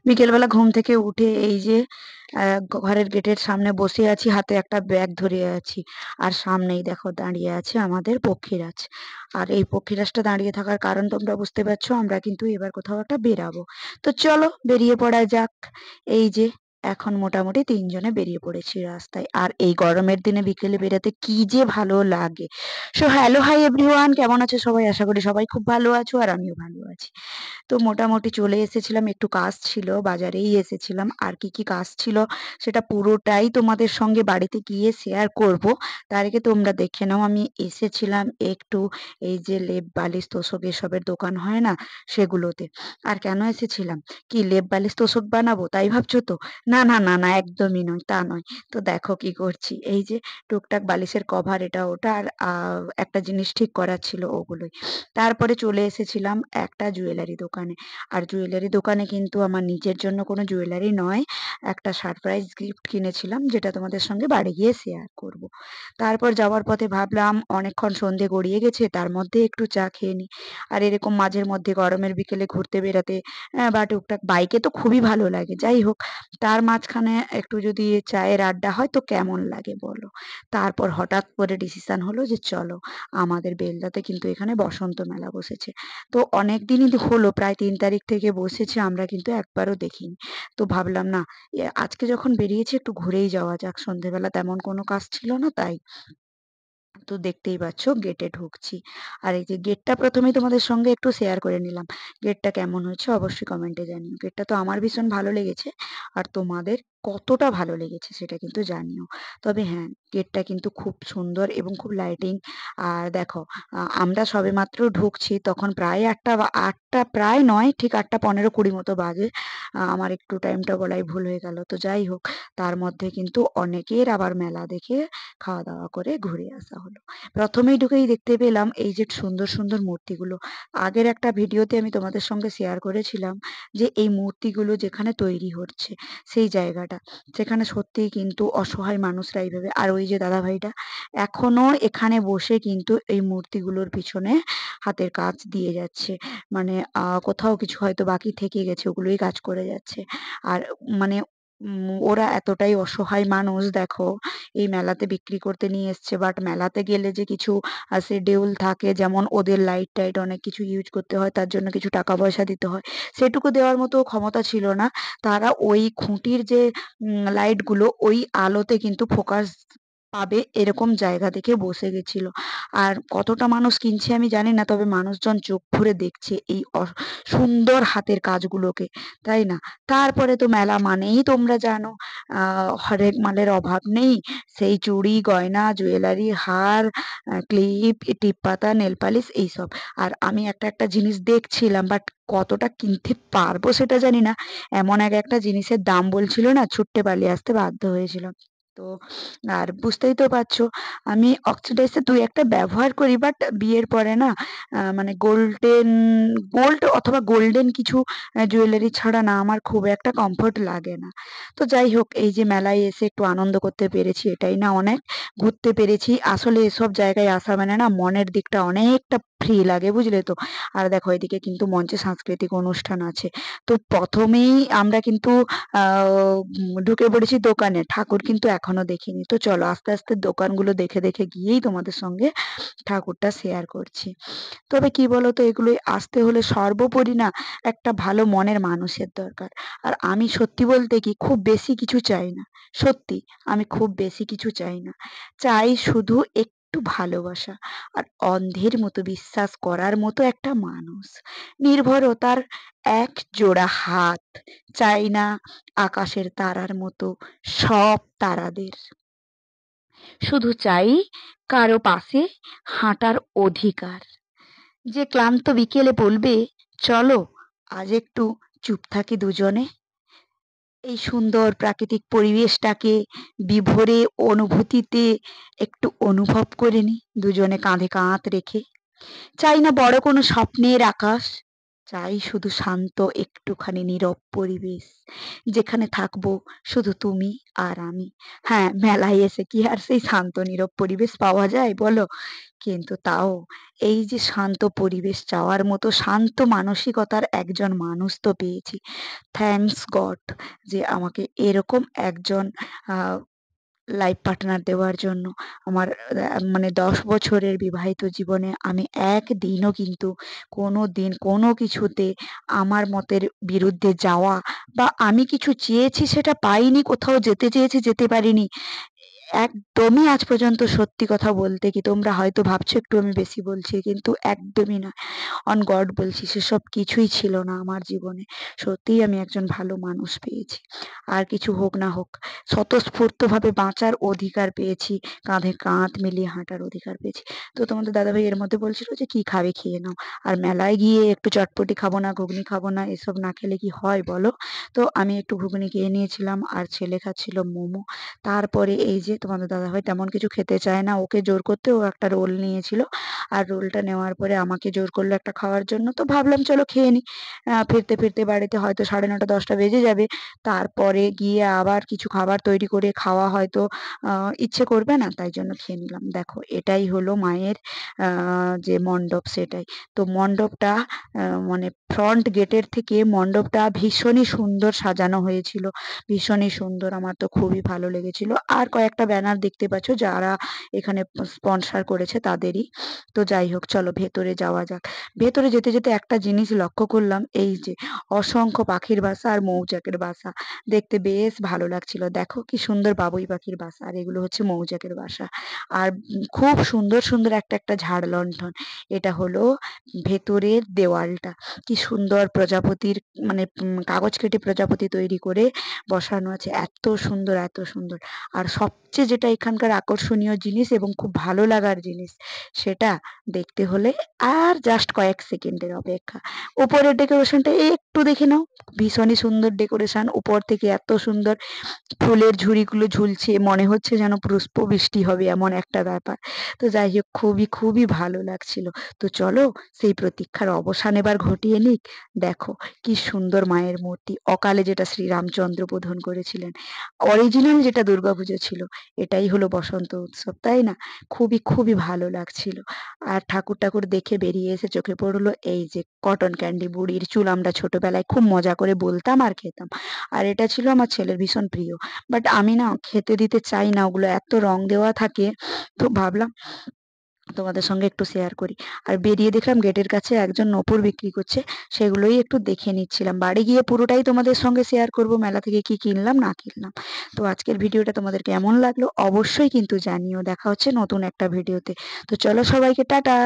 বিকেলবেলা ঘুম থেকে উঠে এই যে ঘরের গেটের সামনে বসে আছি, হাতে একটা ব্যাগ ধরে আছি। আর সামনেই দেখো দাঁড়িয়ে আছে আমাদের পক্ষীরাজ। আর এই পক্ষীরাজটা দাঁড়িয়ে থাকার কারণ তোমরা বুঝতে পারছো, আমরা কিন্তু এবার কোথাও একটা বেরাবো। তো চলো বেরিয়ে পড়া যাক। এই যে এখন মোটামুটি তিনজনে বেরিয়ে পড়েছি রাস্তায়, আর এই গরমের দিনে বিকেলে বেরাতে কি যে ভালো লাগে। সো হ্যালো, হাই এভরিওয়ান, কেমন আছো সবাই? আশা করি সবাই খুব ভালো আছো, আর আমিও ভালো আছি। তো মোটামুটি চলে এসেছিলাম, একটু কাজ ছিল, বাজারেই এসেছিলাম। আর কি কি কাজ ছিল সেটা পুরোটাই তোমাদের সঙ্গে বাড়িতে গিয়ে শেয়ার করব। তার আগে তোমরা দেখে নাও, আমি এসেছিলাম একটু এই যে লেপ বালিশ তোশক এসবের দোকান হয় না, সেগুলোতে। আর কেন এসেছিলাম, কি লেপ বালিশ তোশক বানাবো তাই ভাবছো তো? না না না না, একদমই নয়, তা নয়। তো দেখো কি করছি, এই যে টুকটাক বালিশের কভার এটা ওটা, আর একটা জিনিস ঠিক করার ছিল, ওগুলোই। তারপরে চলে এসেছিলাম একটা জুয়েলারি দোকানে। আর জুয়েলারি দোকানে কিন্তু আমার নিজের জন্য কোনো জুয়েলারি নয়, একটা সারপ্রাইজ গিফট কিনেছিলাম, যেটা তোমাদের সঙ্গে বাড়ি গিয়ে শেয়ার করব। তারপর যাওয়ার পথে ভাবলাম অনেকক্ষণ সন্ধে গড়িয়ে গেছে, তার মধ্যে একটু চা খেয়ে নিই। আর এরকম মাঝের মধ্যে গরমের বিকেলে ঘুরতে বেরাতে বা টুকটাক বাইকে তো খুবই ভালো লাগে, যাই হোক, তার মাঝখানে একটু যদি চায়ের আড্ডা হয় তো কেমন লাগে বলো। তারপর হঠাৎ করে ডিসিশন হলো যে চলো, আমাদের বেলদাতে কিন্তু এখানে বসন্ত মেলা বসেছে। তো অনেক দিনই হলো, প্রায় 3 তারিখ থেকে বসেছে, আমরা কিন্তু একবারও দেখিনি। তো ভাবলাম না, আজকে যখন বেরিয়েছি একটু ঘুরেই যাওয়া যাক, সন্ধেবেলা তেমন কোনো কাজ ছিল না তাই। তো দেখতেই পাচ্ছ গেটে ঢুকছি। আর এই যে গেটটা প্রথমেই তোমাদের সঙ্গে একটু শেয়ার করে নিলাম। গেটটা কেমন হয়েছে অবশ্যই কমেন্টে জানিও। গেটটা তো আমার ভীষণ ভালো লেগেছে, আর তোমাদের কতটা ভালো লেগেছে সেটা কিন্তু জানিও। তবে হ্যাঁ, গেটটা কিন্তু খুব সুন্দর এবং খুব লাইটিং। আর দেখো, আমরা সবেমাত্র ঢুকছি তখন প্রায় 8টা বা 8টা প্রায় নয়, ঠিক 8টা 15 20 মতো বাজে। আমার একটু টাইমটা বলাই ভুল হয়ে গেল, তো যাই হোক। তার মধ্যে কিন্তু অনেকের আবার মেলা দেখে খাওয়া দাওয়া করে ঘুরে আসা হলো। প্রথমেই ঢুকেই দেখতে পেলাম এই যে সুন্দর সুন্দর মূর্তিগুলো। আগের একটা ভিডিওতে আমি তোমাদের সঙ্গে শেয়ার করেছিলাম যে এই মূর্তিগুলো যেখানে তৈরি হচ্ছে, সেই জায়গাটা, সেখানে সত্যিই কিন্তু অসহায় মানুষরা এইভাবে, আর ওই যে দাদা ভাইটা এখনো এখানে বসে কিন্তু এই মূর্তিগুলোর পিছনে হাতের কাজ দিয়ে যাচ্ছে। মানে কোথাও কিছু হয়তো বাকি থেকে গেছে, ওগুলোই কাজ করে যাচ্ছে। আর মানে ওরা এতটাই অসহায় মানুষ, দেখো, এই মেলাতে বিক্রি করতে নিয়ে এসছে, বাট মেলাতে গেলে যে কিছু শিডিউল থাকে, যেমন ওদের লাইট টাইট অনেক কিছু ইউজ করতে হয়, তার জন্য কিছু টাকা পয়সা দিতে হয়, সেটুকু দেওয়ার মতো ক্ষমতা ছিল না। তারা ওই খুঁটির যে লাইটগুলো, ওই আলোতে কিন্তু ফোকাস পাবে এরকম জায়গা দেখে বসে গেছিল। আর কতটা মানুষ কিনছে আমি জানি না, তবে মানুষজন চোখ ভরে দেখছে এই সুন্দর হাতের কাজগুলোকে, তাই না? তারপরে তো মেলা মানেই তোমরা জানো, হরেক মালের অভাব নেই। সেই চুড়ি গয়না জুয়েলারি হার ক্লিপ টিপ পাতা নেল পালিশ এইসব। আর আমি একটা একটা জিনিস দেখছিলাম, বাট কতটা কিনতে পারবো সেটা জানি না। এমন এক একটা জিনিসের দাম বলছিল না, ছুট্টে পালিয়ে আসতে বাধ্য হয়েছিলাম। তো আর বুঝতেই তো পারছো, আমি অক্সিডাইসে দুই একটা ব্যবহার করি, বাট বিয়ের পরে না মানে গোল্ড অথবা গোল্ডেন কিছু জুয়েলারি ছাড়া না আমার খুব একটা কমফোর্ট লাগে না। তো যাই হোক, এই যে মেলায় এসে একটু আনন্দ করতে পেরেছি, এটাই না অনেক। ঘুরতে পেরেছি, আসলে এসব জায়গায় আসা মানে না মনের দিকটা অনেকটা ফ্রি লাগে, বুঝলে তো। আর দেখো, এদিকে কিন্তু মঞ্চে সাংস্কৃতিক অনুষ্ঠান আছে। তো প্রথমেই আমরা কিন্তু ঢুকে পড়েছি দোকানে, ঠাকুর কিন্তু এখনো দেখিনি। তো চলো আস্তে আস্তে দোকানগুলো দেখে দেখে গিয়েই তোমাদের সঙ্গে ঠাকুরটা শেয়ার করছি। তবে কি বলতো, এগুলোই আসতে হলে সর্বোপরি না একটা ভালো মনের মানুষের দরকার। আর আমি সত্যি বলতে কি খুব বেশি কিছু চাই না। সত্যি, আমি খুব বেশি কিছু চাই না। চাই শুধু একটু ভালোবাসা, আর অন্ধের মতো বিশ্বাস করার মতো একটা মানুষ, নির্ভরতার এক জোড়া হাত। চাই না আকাশের তারার মতো সব তারাদের, শুধু চাই কারো পাশে হাঁটার অধিকার। যে ক্লান্ত বিকেলে বলবে, চলো আজ একটু চুপ থাকি দুজনে, এই সুন্দর প্রাকৃতিক পরিবেশটাকে বিভোরে অনুভূতিতে একটু অনুভব করে নি দুজনে কাঁধে কাঁধ রেখে। চাই না বড় কোনো স্বপ্নের আকাশ, চাই শুধু শান্ত একটুখানি নীরব পরিবেশ, যেখানে থাকবো শুধু তুমি আর আমি। হ্যাঁ, মেলায় এসে কি আর সেই শান্ত নীরব পরিবেশ পাওয়া যায় বলো? কিন্তু তাও এই যে শান্ত পরিবেশ চাওয়ার মতো শান্ত মানসিকতার একজন মানুষ তো পেয়েছি। থ্যাংকস গড যে আমাকে এরকম একজন আ লাইফ পার্টনার দেওয়ার জন্য। আমার মানে ১০ বছরের বিবাহিত জীবনে আমি একদিনও কিন্তু কোনোদিন কোনো কিছুতে আমার মতের বিরুদ্ধে যাওয়া বা আমি কিছু চেয়েছি সেটা পাইনি, কোথাও যেতে চেয়েছি যেতে পারিনি। একদমই আজ পর্যন্ত সত্যি কথা বলতে কি তোমরা হয়তো ভাবছো একটু আমি বেশি বলছি, কিন্তু একদমই নয়। অন গড বলছি সেসব কিছুই ছিল না আমার জীবনে। সত্যিই আমি একজন ভালো মানুষ পেয়েছি। আর কিছু হোক না হোক স্বতঃস্ফূর্তভাবে বাঁচার অধিকার পেয়েছি। কাঁধে কাঁধ মিলিয়ে হাঁটার অধিকার পেয়েছি। তো তোমাদের দাদাভাই এর মধ্যে বলছিল যে, "কি খাবে খেয়ে নাও।" আর মেলায় গিয়ে একটু চটপটি খাবো না, ঘুগনি খাবো না, এসব না খেলে কি হয় বলো? তো আমি একটু ঘুগনি খেয়ে নিয়েছিলাম আর ছেলে খাচ্ছিল মোমো। তারপরে এই যে তোমাদের দাদাভাই তেমন কিছু খেতে চায় না। ওকে জোর করতে ও একটা রোল নিয়েছিল। আর রোলটা নেওয়ার পরে আমাকে জোর করলো একটা খাওয়ার জন্য। তো ভাবলাম চলো খেয়ে নিই। ফিরতে বাড়িতে হয়তো 9:30 10টা বেজে যাবে। তারপরে গিয়ে আবার কিছু খাবার তৈরি করে খাওয়া হয়তো আ ইচ্ছে করবে না। তাই জন্য খেয়ে নিলাম। দেখো এটাই হলো মায়ের আ যে মণ্ডপ সেটাই। তো মণ্ডপটা মানে ফ্রন্ট গেটের থেকে মণ্ডপটা ভীষণই সুন্দর সাজানো হয়েছিল। ভীষণই সুন্দর। আমার তো খুবই ভালো লেগেছিল। আর কয়েকটা ব্যানার দেখতে পাচ্ছ যারা এখানে স্পন্সর করেছে তাদেরই। তো যাই হোক চলো ভেতরে যাওয়া যাক। ভেতরে যেতে একটা জিনিস লক্ষ্য করলাম, এই যে অসংখ্য পাখির বাসা আর মৌচাকের বাসা। দেখতে বেশ ভালো লাগছিল। দেখো কি সুন্দর বাবুই পাখির বাসা আর এগুলো হচ্ছে মৌচাকের বাসা। আর খুব সুন্দর একটা ঝাড় লণ্ঠন। এটা হলো ভেতরের দেওয়ালটা। কি সুন্দর প্রজাপতির মানে কাগজ কেটে প্রজাপতি তৈরি করে বসানো আছে। এত সুন্দর, এত সুন্দর। আর সবচেয়ে যেটা এখানকার আকর্ষণীয় জিনিস এবং খুব ভালো লাগার জিনিস, সেটা দেখতে হলে আর জাস্ট কয়েক সেকেন্ডের অপেক্ষা। উপরের ডেকোরেশনটা একটু দেখে নাও। ভীষণই সুন্দর ডেকোরেশন। উপর থেকে এত সুন্দর ফুলের ঝুড়িগুলো ঝুলছে। মনে হচ্ছে যেন পুষ্পবৃষ্টি হবে এমন একটা ব্যাপার। তো যাই হোক খুবই ভালো লাগছিল। তো চলো সেই প্রতীক্ষার অবসান এবার ঘটিয়ে নিক। দেখো কি সুন্দর মায়ের মূর্তি। অকালে যেটা শ্রীরামচন্দ্র বোধন করেছিলেন। অরিজিনাল যেটা দুর্গাপুজো ছিল, এটাই হলো বসন্ত উৎসব, তাই না? খুবই ভালো লাগছিল। আর ঠাকুর দেখে বেরিয়ে এসে চোখে পড়লো এই যে কটন ক্যান্ডি বুড়ির চুল আমরা ছোটবেলায় খুব মজা করে বলতাম আর খেতাম। আর এটা ছিল আমার ছেলের ভীষণ প্রিয়। বাট আমি না খেতে দিতে চাই না, ওগুলো এত রং দেওয়া থাকে। তো ভাবলাম তোমাদের সঙ্গে একটু শেয়ার করি। আর বেরিয়ে দেখলাম গেটের কাছে একজন নূপুর বিক্রি করছে। সেগুলোই একটু দেখে নিচ্ছিলাম। বাড়ি গিয়ে পুরোটাই তোমাদের সঙ্গে শেয়ার করব মেলা থেকে কি কিনলাম না কিনলাম। তো আজকের ভিডিওটা তোমাদের কেমন লাগলো অবশ্যই কিন্তু জানিও। দেখা হচ্ছে নতুন একটা ভিডিওতে। তো চলো সবাইকে টাটা।